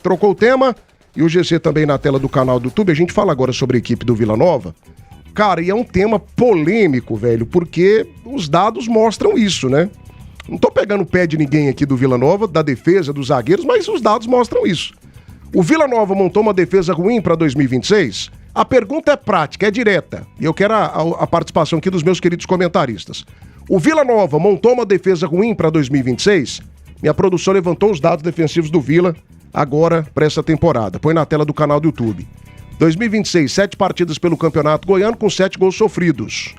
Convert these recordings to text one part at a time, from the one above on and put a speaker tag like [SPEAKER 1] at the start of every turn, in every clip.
[SPEAKER 1] trocou o tema e o GC também na tela do canal do YouTube. A gente fala agora sobre a equipe do Vila Nova. Cara, e é um tema polêmico, velho, porque os dados mostram isso, né? Não tô pegando o pé de ninguém aqui do Vila Nova, da defesa, dos zagueiros, mas os dados mostram isso. O Vila Nova montou uma defesa ruim para 2026? A pergunta é prática, é direta. E eu quero a participação aqui dos meus queridos comentaristas. O Vila Nova montou uma defesa ruim para 2026? Minha produção levantou os dados defensivos do Vila agora para essa temporada. Põe na tela do canal do YouTube. 2026, 7 partidas pelo Campeonato Goiano com 7 gols sofridos.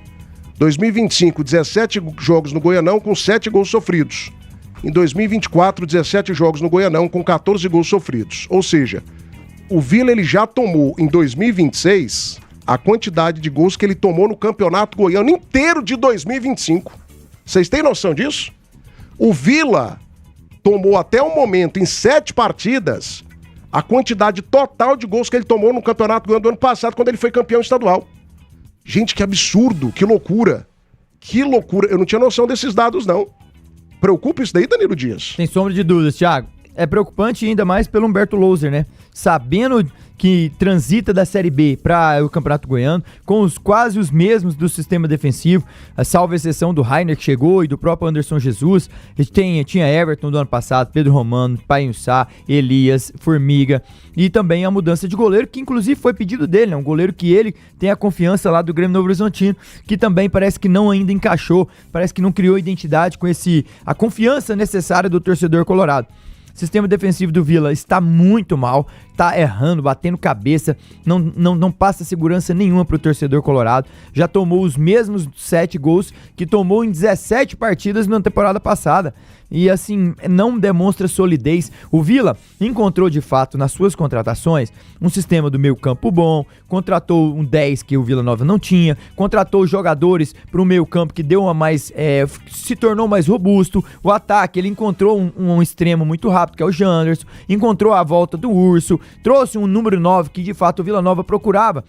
[SPEAKER 1] 2025, 17 jogos no Goianão com 7 gols sofridos. Em 2024, 17 jogos no Goianão com 14 gols sofridos. Ou seja, o Vila ele já tomou em 2026 a quantidade de gols que ele tomou no Campeonato Goiano inteiro de 2025. Vocês têm noção disso? O Vila tomou até o momento, em 7 partidas, a quantidade total de gols que ele tomou no Campeonato Goiano do ano passado, quando ele foi campeão estadual. Gente, que absurdo, que loucura. Que loucura. Eu não tinha noção desses dados, não. Preocupa isso daí, Danilo Dias?
[SPEAKER 2] Sem sombra de dúvidas, Thiago. É preocupante ainda mais pelo Humberto Louser, né? Sabendo que transita da Série B para o Campeonato Goiano, com quase os mesmos do sistema defensivo, a salva exceção do Rainer que chegou e do próprio Anderson Jesus. A gente tinha Everton do ano passado, Pedro Romano, Painhussá, Elias, Formiga e também a mudança de goleiro, que inclusive foi pedido dele, né? Um goleiro que ele tem a confiança lá do Grêmio Novo Horizontino, que também parece que não ainda encaixou, parece que não criou identidade com a confiança necessária do torcedor colorado. O sistema defensivo do Vila está muito mal, tá errando, batendo cabeça, não passa segurança nenhuma pro torcedor colorado. Já tomou os mesmos 7 gols que tomou em 17 partidas na temporada passada. E assim, não demonstra solidez. O Vila encontrou de fato nas suas contratações um sistema do meio campo bom, contratou um 10 que o Vila Nova não tinha, contratou jogadores para o meio campo que deu uma mais, se tornou mais robusto. O ataque, ele encontrou um extremo muito rápido, que é o Janderson, encontrou a volta do Urso, trouxe um número 9 que de fato o Vila Nova procurava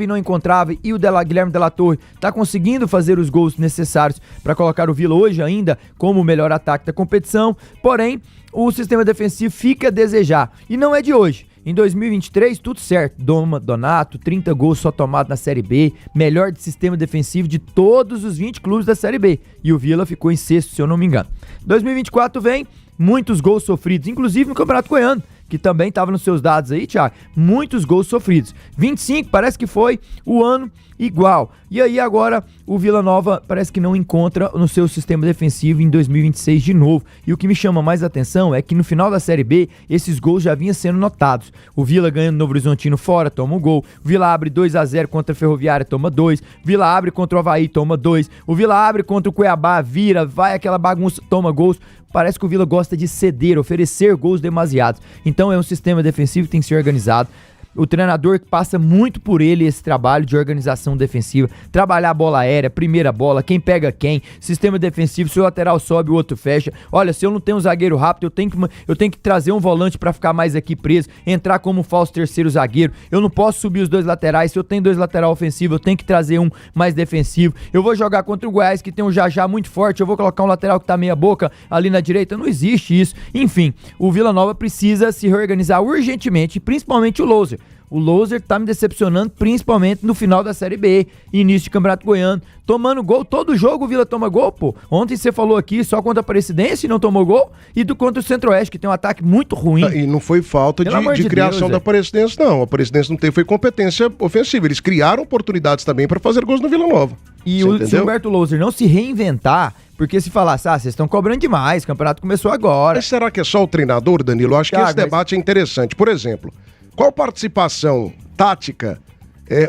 [SPEAKER 2] e não encontrava, e o Guilherme Della Torre tá conseguindo fazer os gols necessários para colocar o Vila hoje ainda como o melhor ataque da competição, porém o sistema defensivo fica a desejar, e não é de hoje. Em 2023, tudo certo, Donato, 30 gols só tomados na Série B, melhor de sistema defensivo de todos os 20 clubes da Série B, e o Vila ficou em sexto, se eu não me engano. 2024 vem, muitos gols sofridos, inclusive no Campeonato Goiano, que também estava nos seus dados aí, Thiago, muitos gols sofridos. 25, parece que foi o ano igual. E aí agora o Vila Nova parece que não encontra no seu sistema defensivo em 2026 de novo. E o que me chama mais atenção é que no final da Série B, esses gols já vinham sendo notados. O Vila ganhando no Novo Horizontino fora, toma um gol. O Vila abre 2-0 contra a Ferroviária, toma 2. O Vila abre contra o Avaí, toma 2. O Vila abre contra o Cuiabá, vira, vai aquela bagunça, toma gols. Parece que o Vila gosta de ceder, oferecer gols demasiados. Então é um sistema defensivo que tem que ser organizado. O treinador que passa muito por ele esse trabalho de organização defensiva, trabalhar a bola aérea, primeira bola, quem pega quem, sistema defensivo, se o lateral sobe, o outro fecha. Olha, se eu não tenho um zagueiro rápido, eu tenho que trazer um volante pra ficar mais aqui preso, entrar como falso terceiro zagueiro. Eu não posso subir os 2 laterais, se eu tenho 2 lateral ofensivos, eu tenho que trazer um mais defensivo. Eu vou jogar contra o Goiás, que tem um Jajá muito forte, eu vou colocar um lateral que tá meia boca ali na direita. Não existe isso. Enfim, o Vila Nova precisa se reorganizar urgentemente, principalmente o Louser. O Louser tá me decepcionando, principalmente no final da Série B, início de Campeonato Goiano, tomando gol, todo jogo o Vila toma gol, pô. Ontem você falou aqui só contra a Aparecidense e não tomou gol, e contra o Centro-Oeste, que tem um ataque muito ruim.
[SPEAKER 1] E não foi falta de criação Deus, da Aparecidense, não. A Aparecidense não teve, foi competência ofensiva. Eles criaram oportunidades também para fazer gols no Vila Nova.
[SPEAKER 2] E se o Humberto Louser não se reinventar, porque se falasse, vocês estão cobrando demais, o campeonato começou agora.
[SPEAKER 1] Mas será que é só o treinador, Danilo? Eu acho que esse debate é interessante. Por exemplo, qual participação tática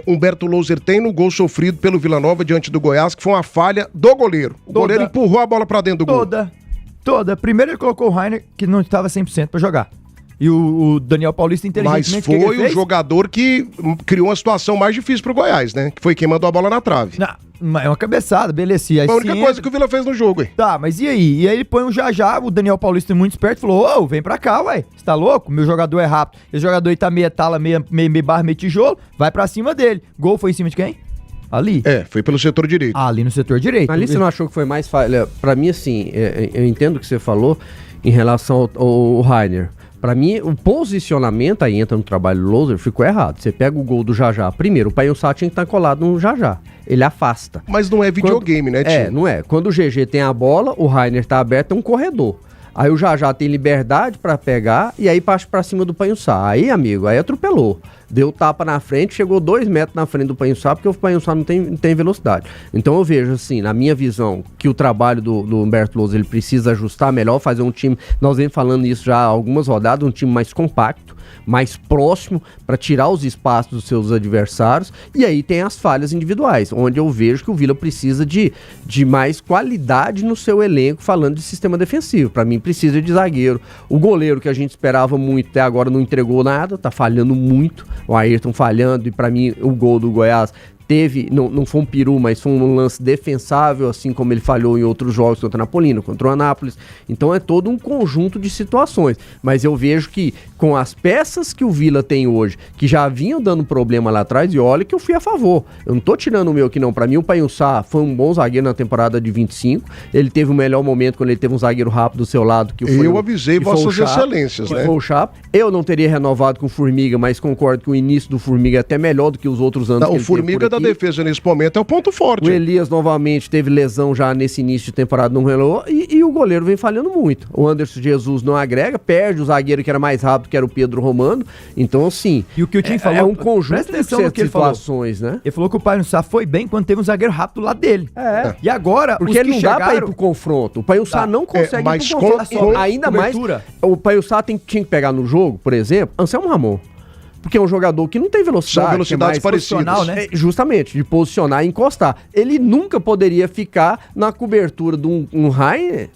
[SPEAKER 1] Humberto Louser tem no gol sofrido pelo Vila Nova diante do Goiás, que foi uma falha do goleiro? O goleiro empurrou a bola pra dentro do gol.
[SPEAKER 2] Toda. Primeiro ele colocou o Rainer, que não estava 100% pra jogar. E o Daniel Paulista inteligentemente...
[SPEAKER 1] Mas foi o jogador que criou uma situação mais difícil pro Goiás, né? Que foi quem mandou a bola na trave.
[SPEAKER 2] É uma cabeçada, beleza. Foi
[SPEAKER 1] a única coisa que o Vila fez no jogo, hein?
[SPEAKER 2] Tá, mas e aí? E aí ele põe um Jajá, o Daniel Paulista muito esperto, falou, vem pra cá, ué. Você tá louco? Meu jogador é rápido. Esse jogador aí tá meia tala, meia barra, meio tijolo. Vai pra cima dele. Gol foi em cima de quem? Ali.
[SPEAKER 1] Foi pelo setor direito.
[SPEAKER 2] Ali no setor direito.
[SPEAKER 3] Ali você não achou que foi mais falha? Pra mim, assim, eu entendo o que você falou em relação ao Rainer. Pra mim, o posicionamento aí entra no trabalho do Loser, ficou errado. Você pega o gol do Jajá. Primeiro, o Paiussá tinha que estar colado no Jajá. Ele afasta.
[SPEAKER 1] Mas não é videogame, né, tio?
[SPEAKER 3] Não é. Quando o GG tem a bola, o Rainer tá aberto, é um corredor. Aí o Jajá tem liberdade pra pegar e aí passa pra cima do Paiussá. Aí, amigo, aí atropelou. Deu tapa na frente, chegou 2 metros na frente do Paiussá, porque o Paiussá não tem velocidade. Então eu vejo, assim, na minha visão, que o trabalho do Humberto Lousa, ele precisa ajustar melhor, fazer um time, nós vemos falando isso já há algumas rodadas, um time mais compacto, mais próximo, para tirar os espaços dos seus adversários, e aí tem as falhas individuais, onde eu vejo que o Vila precisa de mais qualidade no seu elenco, falando de sistema defensivo. Para mim precisa de zagueiro. O goleiro, que a gente esperava muito, até agora não entregou nada, tá falhando muito, o Ayrton falhando, e para mim o gol do Goiás não foi um peru, mas foi um lance defensável, assim como ele falhou em outros jogos contra o Napolino, contra o Anápolis. Então é todo um conjunto de situações. Mas eu vejo que com as peças que o Vila tem hoje, que já vinham dando problema lá atrás, e olha que eu fui a favor. Eu não tô tirando o meu aqui não. Pra mim o Paiussá foi um bom zagueiro na temporada de 25. Ele teve o melhor momento quando ele teve um zagueiro rápido do seu lado.
[SPEAKER 1] Eu avisei vossas excelências, né?
[SPEAKER 3] Foi o Chapa. Eu não teria renovado com o Formiga, mas concordo que o início do Formiga é até melhor do que os outros anos.
[SPEAKER 1] Não, o Formiga da defesa nesse momento é o ponto forte.
[SPEAKER 3] O Elias novamente teve lesão já nesse início de temporada, não renovou, e o goleiro vem falhando muito. O Anderson Jesus não agrega, perde o zagueiro que era mais rápido, que era o Pedro Romano. Então, assim,
[SPEAKER 2] e o que o Tim falou,
[SPEAKER 3] é um conjunto de situações, né?
[SPEAKER 2] Ele falou que o Paiussá foi bem quando teve um zagueiro rápido lá dele. E agora,
[SPEAKER 3] porque ele não dá pra ir pro confronto. O Paiussá não consegue ir pro confronto. Ainda cobertura. Mais, o Paiussá tinha que pegar no jogo, por exemplo, Anselmo Ramon. Porque é um jogador que não tem velocidade.
[SPEAKER 1] São velocidades parecidas.
[SPEAKER 2] Né?
[SPEAKER 3] Justamente, de posicionar e encostar. Ele nunca poderia ficar na cobertura de um Rainer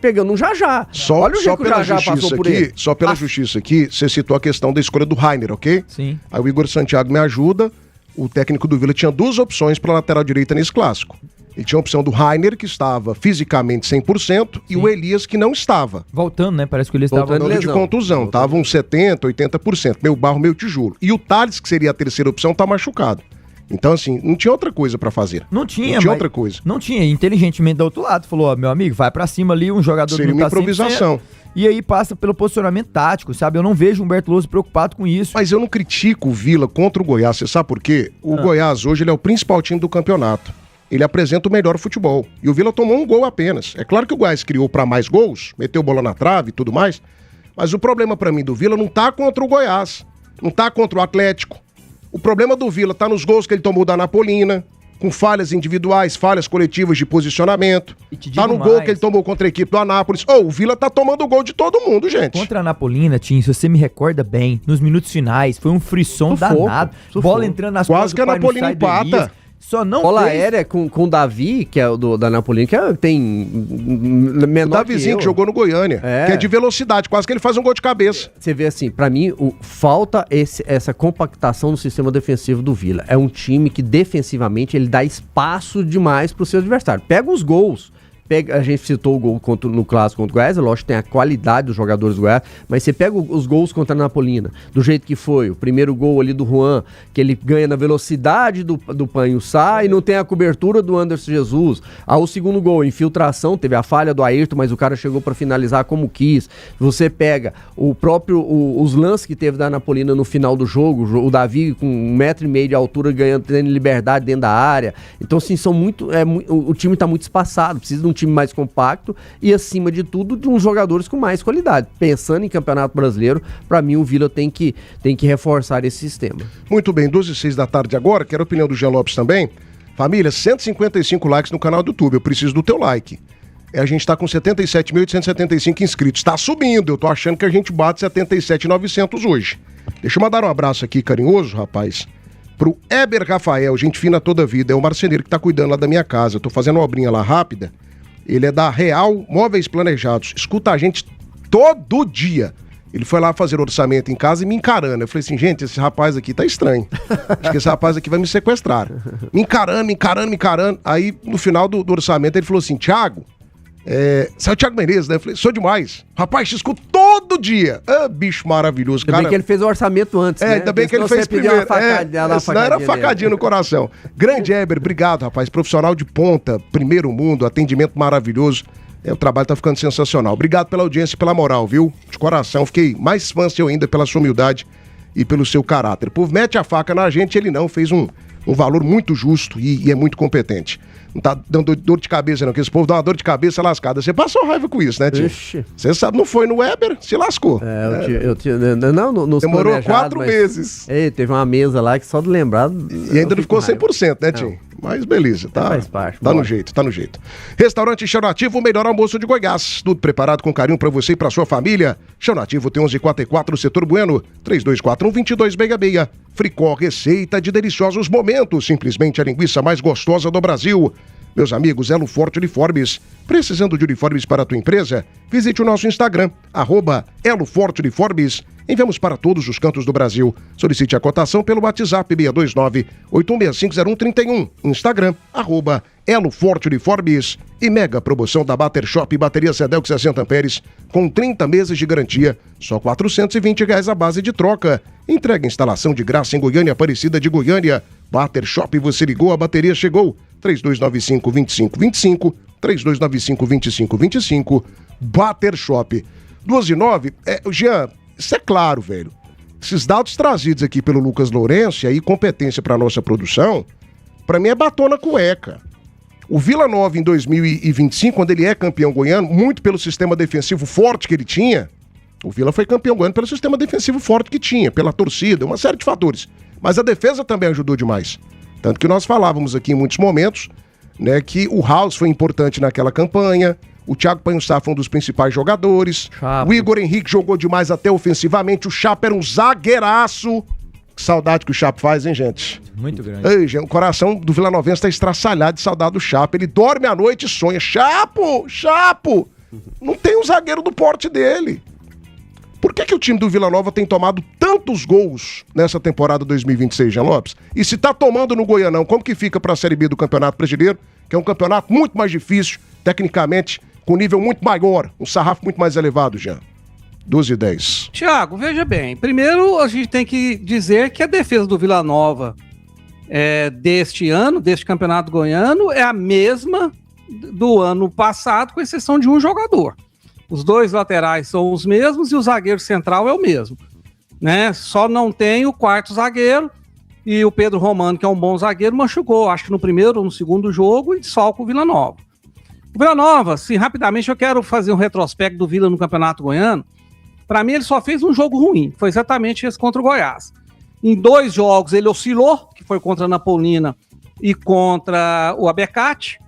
[SPEAKER 3] pegando um Jajá.
[SPEAKER 1] Olha o jeito que o Jajá passou por ele. Só pela justiça aqui, você citou a questão da escolha do Rainer, ok?
[SPEAKER 2] Sim.
[SPEAKER 1] Aí o Igor Santiago me ajuda. O técnico do Vila tinha 2 opções para lateral direita nesse clássico. Ele tinha a opção do Rainer, que estava fisicamente 100%, sim, e o Elias, que não estava.
[SPEAKER 2] Voltando, né? Parece que o Elias estava
[SPEAKER 1] de contusão. Estava uns 70%, 80%. Meio barro, meio tijolo. E o Thales, que seria a terceira opção, tá machucado. Então, assim, não tinha outra coisa pra fazer.
[SPEAKER 2] Não tinha outra coisa. Não tinha. Inteligentemente do outro lado. Falou, ó, meu amigo, vai pra cima ali, um jogador
[SPEAKER 1] seria
[SPEAKER 2] que não
[SPEAKER 1] uma improvisação.
[SPEAKER 2] E aí passa pelo posicionamento tático, sabe? Eu não vejo o Humberto Lousa preocupado com isso.
[SPEAKER 1] Mas eu não critico o Vila contra o Goiás. Você sabe por quê? O Goiás hoje ele é o principal time do campeonato. Ele apresenta o melhor futebol. E o Vila tomou um gol apenas. É claro que o Goiás criou para mais gols, meteu bola na trave e tudo mais, mas o problema para mim do Vila não tá contra o Goiás, não tá contra o Atlético. O problema do Vila tá nos gols que ele tomou da Napolina, com falhas individuais, falhas coletivas de posicionamento. Tá no gol que ele tomou contra a equipe do Anápolis. O Vila tá tomando gol de todo mundo, gente.
[SPEAKER 2] Contra a Napolina, Tim, se você me recorda bem, nos minutos finais, foi um frisson danado. Bola entrando nas
[SPEAKER 1] quase que a Napolina empata.
[SPEAKER 2] Só não
[SPEAKER 3] bola aérea com o Davi, que é o da Napolina, que tem menor.
[SPEAKER 1] O Davizinho que jogou no Goiânia, que é de velocidade, quase que ele faz um gol de cabeça.
[SPEAKER 3] Você vê assim, pra mim, falta essa compactação no sistema defensivo do Vila. É um time que defensivamente ele dá espaço demais pro seu adversário. Pega os gols. A gente citou o gol no clássico contra o Goiás, lógico que tem a qualidade dos jogadores do Goiás, mas você pega os gols contra a Napolina, do jeito que foi, o primeiro gol ali do Juan, que ele ganha na velocidade do Paiussá e não tem a cobertura do Anderson Jesus. O segundo gol, infiltração, teve a falha do Ayrton, mas o cara chegou para finalizar como quis. Você pega os lances que teve da Napolina no final do jogo, o Davi com 1,5 m de altura tendo liberdade dentro da área. Então, assim, o time tá muito espaçado, precisa de um time mais compacto e, acima de tudo, de uns jogadores com mais qualidade. Pensando em Campeonato Brasileiro, para mim o Vila tem que reforçar esse sistema.
[SPEAKER 1] Muito bem, 12h06 da tarde agora, quero a opinião do Jean Lopes também. Família, 155 likes no canal do YouTube, eu preciso do teu like. A gente tá com 77.875 inscritos, tá subindo, eu tô achando que a gente bate 77.900 hoje. Deixa eu mandar um abraço aqui carinhoso, rapaz, pro Eber Rafael, gente fina toda a vida, é o marceneiro que tá cuidando lá da minha casa, eu tô fazendo uma obrinha lá rápida. Ele é da Real Móveis Planejados. Escuta a gente todo dia. Ele foi lá fazer orçamento em casa e me encarando. Eu falei assim, gente, esse rapaz aqui tá estranho. Acho que esse rapaz aqui vai me sequestrar. Me encarando. Aí, no final do orçamento, ele falou assim, Thiago, você é o Thiago Menezes, né? Eu falei, sou demais. Rapaz, te escuto todo dia. Bicho maravilhoso, cara.
[SPEAKER 3] Ainda bem que ele fez o orçamento antes, né?
[SPEAKER 1] Ainda bem que ele fez primeiro. Senão era facadinha no coração. Grande Eber, obrigado, rapaz. Profissional de ponta, primeiro mundo, atendimento maravilhoso. O trabalho tá ficando sensacional. Obrigado pela audiência e pela moral, viu? De coração, fiquei mais fã seu ainda pela sua humildade e pelo seu caráter. O povo mete a faca na gente, ele não, fez um valor muito justo e é muito competente. Não tá dando dor de cabeça não, que esse povo dá uma dor de cabeça lascada. Você passou raiva com isso, né, tio? Você sabe, não foi no Weber, se lascou.
[SPEAKER 3] Eu tinha não, nos
[SPEAKER 1] demorou 4 meses.
[SPEAKER 3] Ei, teve uma mesa lá que só de lembrar...
[SPEAKER 1] E ainda não ficou 100%, né, tio? Mas beleza, tá,
[SPEAKER 3] faz parte,
[SPEAKER 1] tá no jeito, tá no jeito. Restaurante Chão Nativo, o melhor almoço de Goiás. Tudo preparado com carinho pra você e pra sua família. Chão Nativo tem 1144, Setor Bueno, 3241-2266. Fricó, receita de deliciosos momentos. Simplesmente a linguiça mais gostosa do Brasil. Meus amigos, Elo Forte Uniformes. Precisando de uniformes para a tua empresa? Visite o nosso Instagram, @Elo Forte Uniformes. Enviamos para todos os cantos do Brasil. Solicite a cotação pelo WhatsApp 629-8165-0131. Instagram, @Elo Forte Uniformes. E mega promoção da Bater Shop Bateria Sedelco 60 amperes com 30 meses de garantia. Só R$ 420 a base de troca. Entrega instalação de graça em Goiânia, Aparecida de Goiânia. Bater Shop, você ligou, a bateria chegou. 3295-2525, 3295-2525. Bater Shop. 2:09. Jean, isso é claro, velho. Esses dados trazidos aqui pelo Lucas Lourenço e aí competência para nossa produção, para mim é batom na cueca. O Vila Nova em 2025, quando ele é campeão goiano, muito pelo sistema defensivo forte que ele tinha, o Vila foi campeão goiano pelo sistema defensivo forte que tinha, pela torcida, uma série de fatores. Mas a defesa também ajudou demais. Tanto que nós falávamos aqui em muitos momentos, né, que o House foi importante naquela campanha, o Thiago Panhussá foi um dos principais jogadores,
[SPEAKER 3] Chapo.
[SPEAKER 1] O Igor Henrique jogou demais até ofensivamente, o Chapo era um zagueiraço. Que saudade que o Chapo faz, hein, gente?
[SPEAKER 2] Muito grande.
[SPEAKER 1] Ei, gente, o coração do Vila Novense tá estraçalhado de saudade do Chapo. Ele dorme à noite e sonha. Chapo! Chapo! Não tem um zagueiro do porte dele. Por que o time do Vila Nova tem tomado tantos gols nessa temporada 2026, Jean Lopes? E se tá tomando no Goianão, como que fica pra Série B do Campeonato Brasileiro? Que é um campeonato muito mais difícil, tecnicamente, com nível muito maior, um sarrafo muito mais elevado, Jean. 12:10.
[SPEAKER 4] Thiago, veja bem. Primeiro, a gente tem que dizer que a defesa do Vila Nova deste ano, deste campeonato goiano, é a mesma do ano passado, com exceção de um jogador. Os dois laterais são os mesmos e o zagueiro central é o mesmo, né? Só não tem o quarto zagueiro e o Pedro Romano, que é um bom zagueiro, machucou, acho que no primeiro ou no segundo jogo, e desfalca o Vila Nova. O Vila Nova, assim, rapidamente eu quero fazer um retrospecto do Vila no campeonato goiano. Para mim, ele só fez um jogo ruim, foi exatamente esse contra o Goiás. Em 2 jogos ele oscilou, que foi contra a Napolina e contra o Abecate.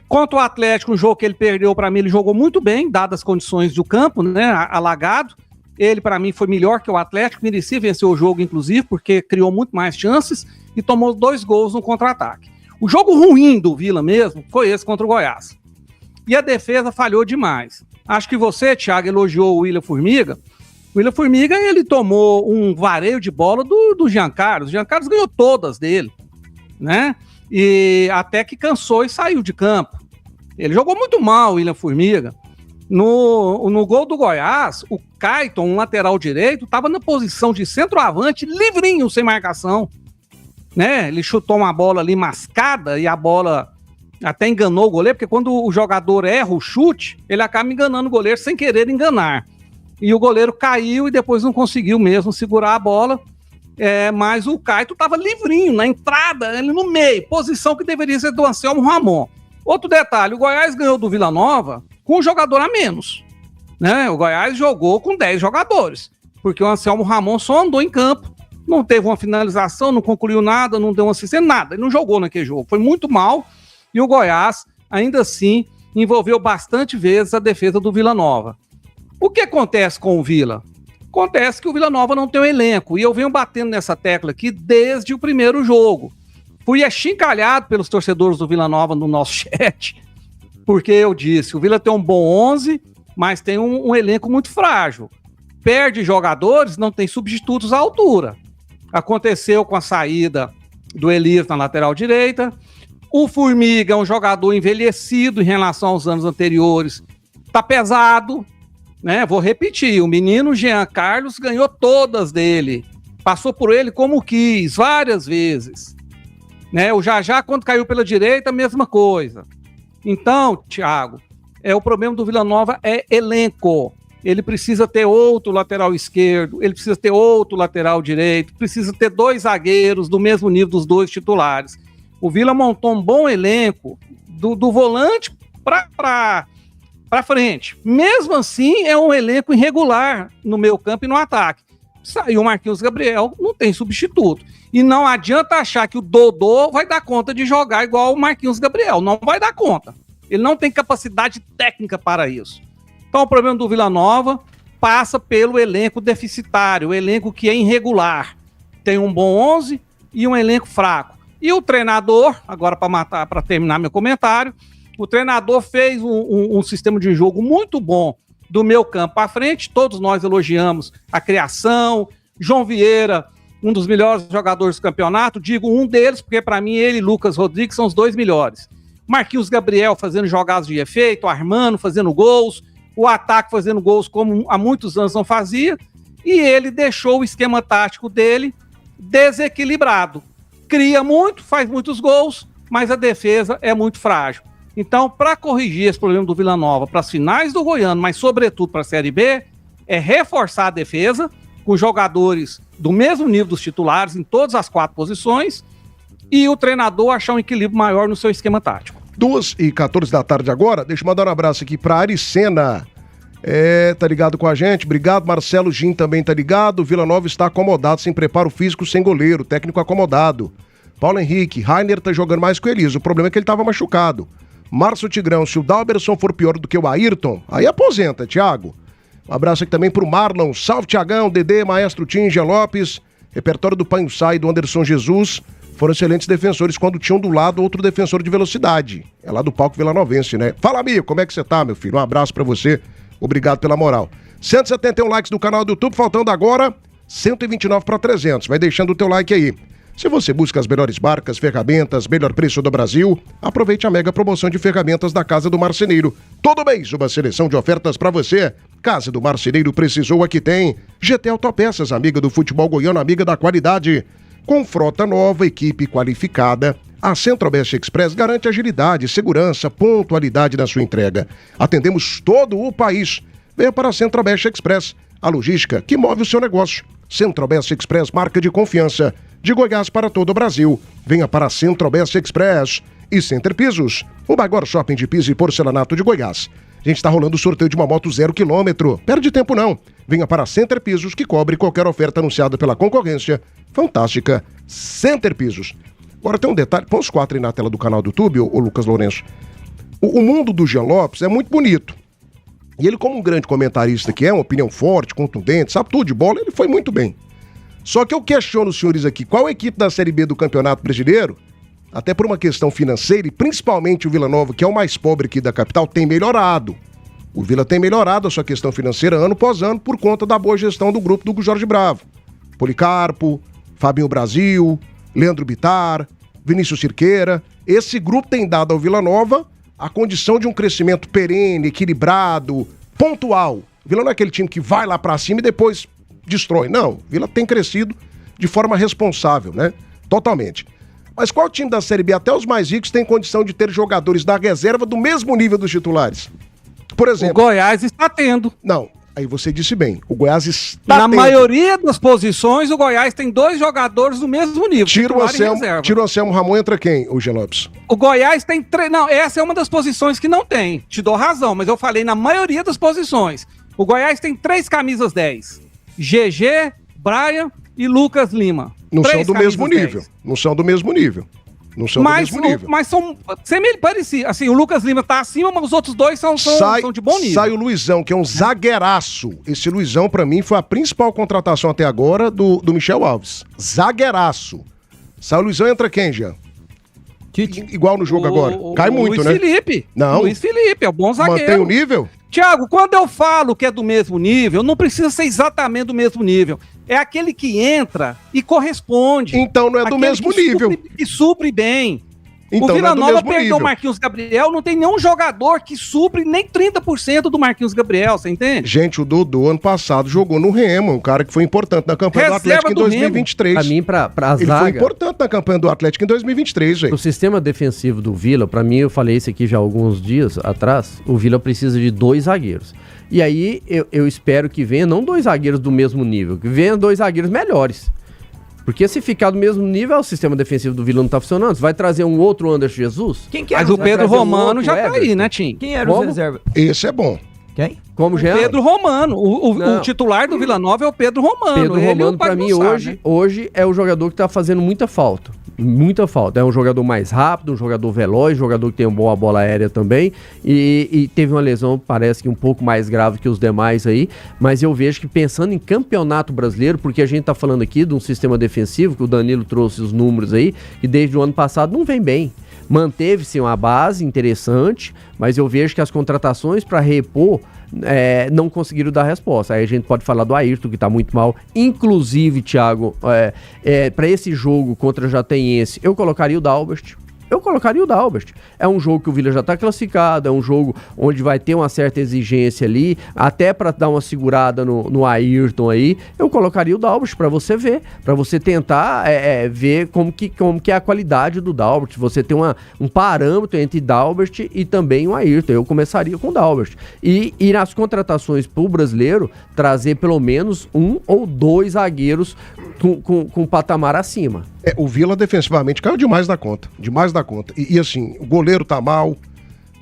[SPEAKER 4] Contra o Atlético, um jogo que ele perdeu, para mim, ele jogou muito bem, dadas as condições do campo, né, alagado. Ele, para mim, foi melhor que o Atlético, merecia vencer o jogo, inclusive, porque criou muito mais chances e tomou 2 gols no contra-ataque. O jogo ruim do Vila mesmo foi esse contra o Goiás. E a defesa falhou demais. Acho que você, Thiago, elogiou o William Formiga. O William Formiga, ele tomou um vareio de bola do Jean Carlos. O Jean Carlos ganhou todas dele, né? E até que cansou e saiu de campo. Ele jogou muito mal, o William Formiga. No gol do Goiás, o Caiton, um lateral direito, estava na posição de centroavante, livrinho, sem marcação, né? Ele chutou uma bola ali mascada e a bola até enganou o goleiro, porque quando o jogador erra o chute, ele acaba enganando o goleiro sem querer enganar. E o goleiro caiu e depois não conseguiu mesmo segurar a bola, mas o Caito estava livrinho, na entrada, ele no meio, posição que deveria ser do Anselmo Ramon. Outro detalhe, o Goiás ganhou do Vila Nova com um jogador a menos, né? O Goiás jogou com 10 jogadores, porque o Anselmo Ramon só andou em campo, não teve uma finalização, não concluiu nada, não deu uma assistência, nada, ele não jogou naquele jogo, foi muito mal. E o Goiás, ainda assim, envolveu bastante vezes a defesa do Vila Nova. O que acontece com o Vila? Acontece que o Vila Nova não tem um elenco, e eu venho batendo nessa tecla aqui desde o primeiro jogo. Fui achincalhado pelos torcedores do Vila Nova no nosso chat, porque eu disse, o Vila tem um bom 11, mas tem um elenco muito frágil. Perde jogadores, não tem substitutos à altura. Aconteceu com a saída do Elias na lateral direita. O Formiga é um jogador envelhecido em relação aos anos anteriores. Tá pesado, né? Vou repetir, o menino Jean Carlos ganhou todas dele. Passou por ele como quis, várias vezes. Né? O Jajá, quando caiu pela direita, a mesma coisa. Então, Thiago, o problema do Vila Nova é elenco. Ele precisa ter outro lateral esquerdo, ele precisa ter outro lateral direito, precisa ter 2 zagueiros do mesmo nível dos 2 titulares. O Vila montou um bom elenco do volante para frente. Mesmo assim, é um elenco irregular no meio campo e no ataque. Saiu o Marquinhos Gabriel, não tem substituto. E não adianta achar que o Dodô vai dar conta de jogar igual o Marquinhos Gabriel. Não vai dar conta. Ele não tem capacidade técnica para isso. Então o problema do Vila Nova passa pelo elenco deficitário, o elenco que é irregular. Tem um bom 11 e um elenco fraco. E o treinador, agora para terminar meu comentário, o treinador fez um sistema de jogo muito bom do meio campo para frente. Todos nós elogiamos a criação. João Vieira, um dos melhores jogadores do campeonato, digo um deles, porque para mim ele e Lucas Rodrigues são os 2 melhores. Marquinhos Gabriel fazendo jogadas de efeito, armando, fazendo gols, o ataque fazendo gols como há muitos anos não fazia, e ele deixou o esquema tático dele desequilibrado. Cria muito, faz muitos gols, mas a defesa é muito frágil. Então, para corrigir esse problema do Vila Nova para as finais do Goiano, mas sobretudo para a Série B, é reforçar a defesa com jogadores do mesmo nível dos titulares em todas as 4 posições e o treinador achar um equilíbrio maior no seu esquema tático.
[SPEAKER 1] 2h14 da tarde agora, deixa eu mandar um abraço aqui para Aricena. Tá ligado com a gente, obrigado. Marcelo Gin também tá ligado. Vila Nova está acomodado, sem preparo físico, sem goleiro, técnico acomodado. Paulo Henrique, Rainer tá jogando mais que o Elias, o problema é que ele tava machucado. Márcio Tigrão, se o Dalberson for pior do que o Ayrton, aí aposenta, Thiago. Um abraço aqui também pro Marlon, salve Thiagão, Dedê, Maestro Tinja Lopes, repertório do Panhussá e do Anderson Jesus, foram excelentes defensores quando tinham do lado outro defensor de velocidade. É lá do palco vilanovense, né? Fala, amigo, como é que você tá, meu filho? Um abraço pra você, obrigado pela moral. 171 likes do canal do YouTube, faltando agora 129 para 300, vai deixando o teu like aí. Se você busca as melhores marcas, ferramentas, melhor preço do Brasil, aproveite a mega promoção de ferramentas da Casa do Marceneiro. Todo mês, uma seleção de ofertas para você. Casa do Marceneiro precisou, aqui tem. GT Autopeças, amiga do futebol goiano, amiga da qualidade. Com frota nova, equipe qualificada, a Centro-Oeste Express garante agilidade, segurança, pontualidade na sua entrega. Atendemos todo o país. Venha para a Centro-Oeste Express, a logística que move o seu negócio. Centro-Oeste Express, marca de confiança. De Goiás para todo o Brasil. Venha para a Centro-Oeste Express e Center Pisos, o maior shopping de piso e porcelanato de Goiás. A gente está rolando o sorteio de uma moto 0 km. Perde tempo não. Venha para a Center Pisos, que cobre qualquer oferta anunciada pela concorrência. Fantástica. Center Pisos. Agora tem um detalhe. Põe os 4 aí na tela do canal do YouTube, o Lucas Lourenço. O mundo do Jean Lopes é muito bonito. E ele, como um grande comentarista que é, uma opinião forte, contundente, sabe tudo de bola, ele foi muito bem. Só que eu questiono os senhores aqui, qual a equipe da Série B do Campeonato Brasileiro, até por uma questão financeira, e principalmente o Vila Nova, que é o mais pobre aqui da capital, tem melhorado. O Vila tem melhorado a sua questão financeira ano após ano por conta da boa gestão do grupo do Jorge Bravo. Policarpo, Fabinho Brasil, Leandro Bittar, Vinícius Cirqueira. Esse grupo tem dado ao Vila Nova a condição de um crescimento perene, equilibrado, pontual. O Vila não é aquele time que vai lá pra cima e depois destrói. Não, o Vila tem crescido de forma responsável, né? Totalmente. Mas qual time da Série B, até os mais ricos, tem condição de ter jogadores da reserva do mesmo nível dos titulares? Por exemplo...
[SPEAKER 4] O Goiás está tendo.
[SPEAKER 1] Não, aí você disse bem. O Goiás está
[SPEAKER 4] Na maioria das posições, o Goiás tem 2 jogadores do mesmo nível.
[SPEAKER 1] Tira o Anselmo Ramon, entra quem, o Jean Lopes?
[SPEAKER 4] O Goiás tem 3... Não, essa é uma das posições que não tem. Te dou razão, mas eu falei na maioria das posições. O Goiás tem 3 camisas 10. GG, Brian e Lucas Lima.
[SPEAKER 1] Não são do mesmo nível. Não são do mesmo nível. Não são do mesmo nível.
[SPEAKER 4] Mas são parecidos. Assim, o Lucas Lima tá acima, mas os outros 2 são de bom nível.
[SPEAKER 1] Sai o Luizão, que é um zagueiraço. Esse Luizão, pra mim, foi a principal contratação até agora do Michel Alves. Zagueiraço. Sai o Luizão, entra quem, Jean? Igual no jogo agora. Cai muito, né?
[SPEAKER 4] Luiz Felipe.
[SPEAKER 1] Não.
[SPEAKER 4] Luiz Felipe, é um bom zagueiro.
[SPEAKER 1] Mantém o nível?
[SPEAKER 4] Tiago, quando eu falo que é do mesmo nível, não precisa ser exatamente do mesmo nível. É aquele que entra e corresponde.
[SPEAKER 1] Então não é do mesmo nível.
[SPEAKER 4] Que supre bem.
[SPEAKER 1] Então,
[SPEAKER 4] o Vila
[SPEAKER 1] não é do
[SPEAKER 4] Nova
[SPEAKER 1] mesmo
[SPEAKER 4] perdeu
[SPEAKER 1] nível.
[SPEAKER 4] o Marquinhos Gabriel, não tem nenhum jogador que supre nem 30% do Marquinhos Gabriel, você entende?
[SPEAKER 1] Gente, o Dodô, ano passado, jogou no Remo, um cara que foi importante na campanha
[SPEAKER 4] Reserva
[SPEAKER 1] do Atlético em
[SPEAKER 4] do Remo.
[SPEAKER 1] 2023.
[SPEAKER 3] Pra mim, pra
[SPEAKER 1] Ele foi
[SPEAKER 3] zaga,
[SPEAKER 1] importante na campanha do Atlético em 2023, gente.
[SPEAKER 3] o sistema defensivo do Vila, pra mim, eu falei isso aqui já há alguns dias atrás, o Vila precisa de 2 zagueiros. E aí, eu espero que venha não 2 zagueiros do mesmo nível, que venha 2 zagueiros melhores. Porque se ficar do mesmo nível, o sistema defensivo do Vila não tá funcionando. Você vai trazer um outro Anderson Jesus?
[SPEAKER 2] Quem que era
[SPEAKER 4] Mas o
[SPEAKER 2] os
[SPEAKER 4] Pedro
[SPEAKER 2] reservas?
[SPEAKER 4] Romano já tá
[SPEAKER 3] Everton.
[SPEAKER 4] aí, né, Tim?
[SPEAKER 2] Quem era os
[SPEAKER 3] Como?
[SPEAKER 2] reservas?
[SPEAKER 1] Esse é bom.
[SPEAKER 2] Quem?
[SPEAKER 3] Como já?
[SPEAKER 4] Pedro Romano. O
[SPEAKER 3] Não.
[SPEAKER 4] titular do Vila Nova é o Pedro Romano.
[SPEAKER 3] Pedro
[SPEAKER 4] Ele e o
[SPEAKER 3] Romano, pra mim,
[SPEAKER 4] Pagussá, né?
[SPEAKER 3] hoje é o jogador que tá fazendo muita falta. Muita falta. É um jogador mais rápido, um jogador veloz, um jogador que tem uma boa bola aérea também. E teve uma lesão, parece que um pouco mais grave que os demais aí. Mas eu vejo que pensando em campeonato brasileiro, porque a gente tá falando aqui de um sistema defensivo, que o Danilo trouxe os números aí, que desde o ano passado não vem bem. Manteve-se uma base interessante, mas eu vejo que as contratações para repor não conseguiram dar resposta. Aí a gente pode falar do Ayrton, que tá muito mal. Inclusive, Thiago, para esse jogo contra o Jataiense, eu colocaria o Dalbert. É um jogo que o Vila já tá classificado, é um jogo onde vai ter uma certa exigência ali, até para dar uma segurada no Ayrton aí, eu colocaria o Dalbert para você ver, para você tentar ver como que é a qualidade do Dalbert, você tem um parâmetro entre Dalbert e também o Ayrton. Eu começaria com o Dalbert. E nas contratações pro brasileiro, trazer pelo menos 1 ou 2 zagueiros com patamar acima.
[SPEAKER 1] O Vila defensivamente caiu demais da conta. E assim, o goleiro tá mal,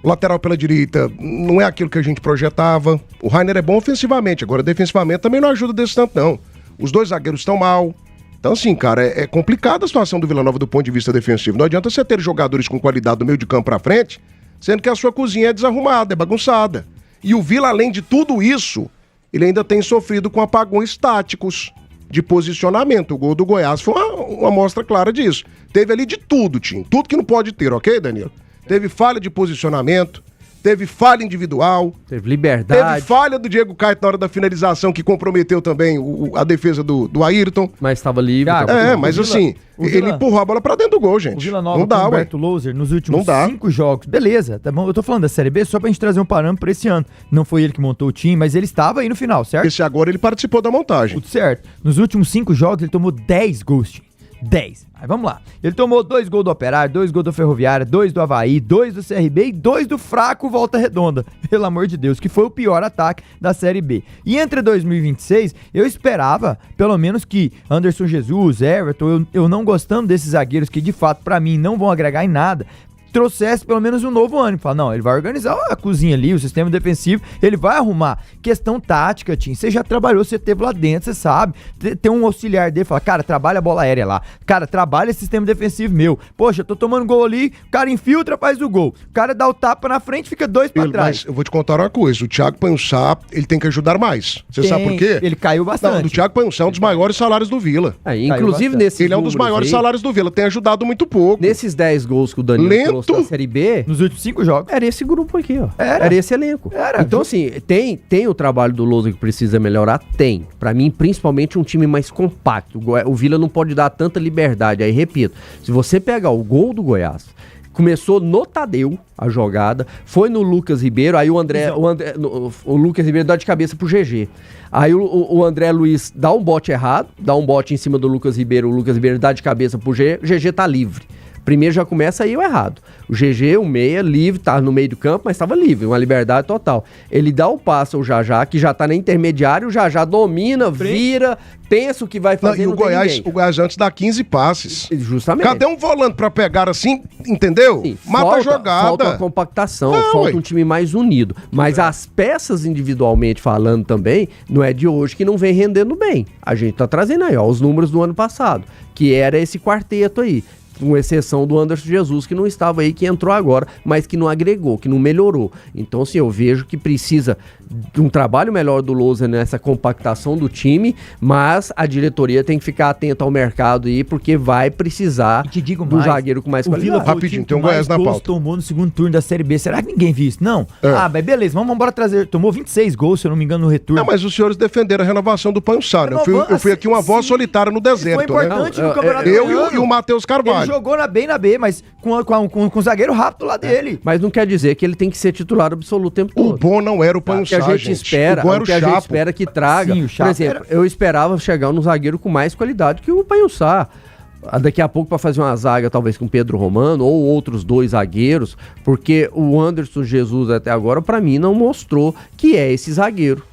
[SPEAKER 1] o lateral pela direita não é aquilo que a gente projetava. O Rainer é bom ofensivamente, agora defensivamente também não ajuda desse tanto, não. Os 2 zagueiros estão mal. Então, assim, cara, é complicada a situação do Vila Nova do ponto de vista defensivo. Não adianta você ter jogadores com qualidade do meio de campo pra frente, sendo que a sua cozinha é desarrumada, é bagunçada. E o Vila, além de tudo isso, ele ainda tem sofrido com apagões táticos de posicionamento. O gol do Goiás foi uma amostra clara disso. Teve ali de tudo, Tim. Tudo que não pode ter, ok, Danilo? Teve falha de posicionamento, teve falha individual,
[SPEAKER 3] Teve liberdade.
[SPEAKER 1] teve falha do Diego Caetano na hora da finalização, que comprometeu também a defesa do Ayrton.
[SPEAKER 3] Mas estava livre.
[SPEAKER 2] Thiago,
[SPEAKER 3] tava-
[SPEAKER 1] Mas
[SPEAKER 2] o Vila-
[SPEAKER 1] assim,
[SPEAKER 2] o Vila-
[SPEAKER 1] ele empurrou a bola pra dentro do gol,
[SPEAKER 2] O
[SPEAKER 1] gente.
[SPEAKER 2] Vila Nova
[SPEAKER 1] Não dá,
[SPEAKER 2] com o
[SPEAKER 1] ué.
[SPEAKER 2] Humberto Louser nos últimos
[SPEAKER 1] Não dá.
[SPEAKER 2] 5 jogos. Beleza, tá bom? Eu tô falando da Série B só pra gente trazer um parâmetro pra esse ano. Não foi ele que montou o time, mas ele estava aí no final, certo?
[SPEAKER 1] Esse agora ele participou da montagem.
[SPEAKER 2] Tudo certo. Nos últimos 5 jogos ele tomou 10 gols, time. 10. Aí vamos lá. Ele tomou 2 gols do Operário, 2 gols do Ferroviária, 2 do Avaí, 2 do CRB e 2 do fraco Volta Redonda. Pelo amor de Deus, que foi o pior ataque da Série B. E entre 2026, eu esperava, pelo menos que Anderson Jesus, Everton, eu não gostando desses zagueiros que de fato pra mim não vão agregar em nada, trouxesse pelo menos um novo ânimo. Fala, não, ele vai organizar a cozinha ali, o sistema defensivo, ele vai arrumar. Questão tática, Tim, você já trabalhou, você teve lá dentro, você sabe. Tem um auxiliar dele, fala, cara, trabalha a bola aérea lá. Cara, trabalha esse sistema defensivo meu. Poxa, eu tô tomando gol ali, o cara infiltra, faz o gol. O cara dá o tapa na frente, fica 2 pra trás.
[SPEAKER 1] Mas eu vou te contar uma coisa, o Thiago Panhussá, ele tem que ajudar mais. Você sabe por quê?
[SPEAKER 2] Ele caiu bastante.
[SPEAKER 1] Não, do Thiago Panhussá é um dos maiores salários do Vila.
[SPEAKER 3] Inclusive
[SPEAKER 2] bastante.
[SPEAKER 3] nesses
[SPEAKER 1] Ele é um dos
[SPEAKER 3] números
[SPEAKER 1] maiores
[SPEAKER 3] aí,
[SPEAKER 1] salários do Vila, tem ajudado muito pouco.
[SPEAKER 3] Nesses 10 gols que o Danilo
[SPEAKER 1] Lento.
[SPEAKER 3] trouxe da Série B,
[SPEAKER 2] Nos últimos 5 jogos.
[SPEAKER 3] era esse grupo aqui, ó.
[SPEAKER 2] Era.
[SPEAKER 3] Esse elenco.
[SPEAKER 2] Era.
[SPEAKER 3] Então, assim, tem o trabalho do Lousa que precisa melhorar? Tem. Pra mim, principalmente um time mais compacto. O Vila não pode dar tanta liberdade. Aí, repito, se você pegar o gol do Goiás, começou no Tadeu a jogada, foi no Lucas Ribeiro, aí o Lucas Ribeiro dá de cabeça pro GG. Aí o André Luiz dá um bote errado, dá um bote em cima do Lucas Ribeiro, o Lucas Ribeiro dá de cabeça pro GG, o GG tá livre. Primeiro já começa aí o errado. O GG, o meia, livre, tá no meio do campo, mas estava livre, uma liberdade total. Ele dá o passe ao Jajá, que já tá na intermediária, o Jajá domina, vira, pensa o que vai
[SPEAKER 1] Não,
[SPEAKER 3] fazer,
[SPEAKER 1] e
[SPEAKER 3] não
[SPEAKER 1] o
[SPEAKER 3] tem
[SPEAKER 1] Goiás,
[SPEAKER 3] ninguém.
[SPEAKER 1] o Goiás antes dá 15 passes.
[SPEAKER 3] Justamente.
[SPEAKER 1] Cadê um volante pra pegar assim, entendeu?
[SPEAKER 3] Sim,
[SPEAKER 1] Mata a jogada.
[SPEAKER 3] Falta a compactação,
[SPEAKER 1] Não,
[SPEAKER 3] falta
[SPEAKER 1] ué.
[SPEAKER 3] um time mais unido. Mas as peças individualmente falando também, não é de hoje que não vem rendendo bem. A gente tá trazendo aí, ó, os números do ano passado, que era esse quarteto aí. Com exceção do Anderson Jesus, que não estava aí, que entrou agora, mas que não agregou, que não melhorou. Então, assim, eu vejo que precisa de um trabalho melhor do Lousa nessa compactação do time, mas a diretoria tem que ficar atenta ao mercado aí, porque vai precisar
[SPEAKER 2] E te digo
[SPEAKER 3] do
[SPEAKER 2] mais,
[SPEAKER 3] zagueiro com mais
[SPEAKER 2] o Vila
[SPEAKER 3] qualidade.
[SPEAKER 2] foi o
[SPEAKER 1] Rapidinho,
[SPEAKER 2] time
[SPEAKER 1] tem um
[SPEAKER 2] que mais
[SPEAKER 1] Goiás na
[SPEAKER 2] gols
[SPEAKER 1] pauta.
[SPEAKER 2] tomou no segundo turno da Série B. Será que ninguém viu isso? Não.
[SPEAKER 1] É.
[SPEAKER 2] Ah, mas beleza, vamos embora trazer. Tomou 26 gols, se eu não me engano, no retorno.
[SPEAKER 1] Não, mas os senhores defenderam a renovação do Panhussá, né? Eu fui aqui uma voz
[SPEAKER 2] Sim.
[SPEAKER 1] solitária no
[SPEAKER 2] Foi
[SPEAKER 1] deserto, né?
[SPEAKER 2] importante
[SPEAKER 3] Não,
[SPEAKER 2] no Campeonato
[SPEAKER 1] Eu
[SPEAKER 2] Goiano.
[SPEAKER 1] e o Matheus Carvalho.
[SPEAKER 2] jogou bem na B, mas com o zagueiro rápido lá dele.
[SPEAKER 3] Mas não quer dizer que ele tem que ser titular absoluto o tempo todo.
[SPEAKER 1] O bom não era o
[SPEAKER 3] O que a
[SPEAKER 1] Panhussá,
[SPEAKER 3] gente espera,
[SPEAKER 1] O bom era
[SPEAKER 3] o que a gente espera que traga.
[SPEAKER 2] Sim, o
[SPEAKER 3] Por
[SPEAKER 2] Chapo
[SPEAKER 3] exemplo, eu esperava chegar num zagueiro com mais qualidade que o Panhussá. Daqui a pouco para fazer uma zaga talvez com Pedro Romano ou outros 2 zagueiros, porque o Anderson Jesus até agora para mim não mostrou que é esse zagueiro.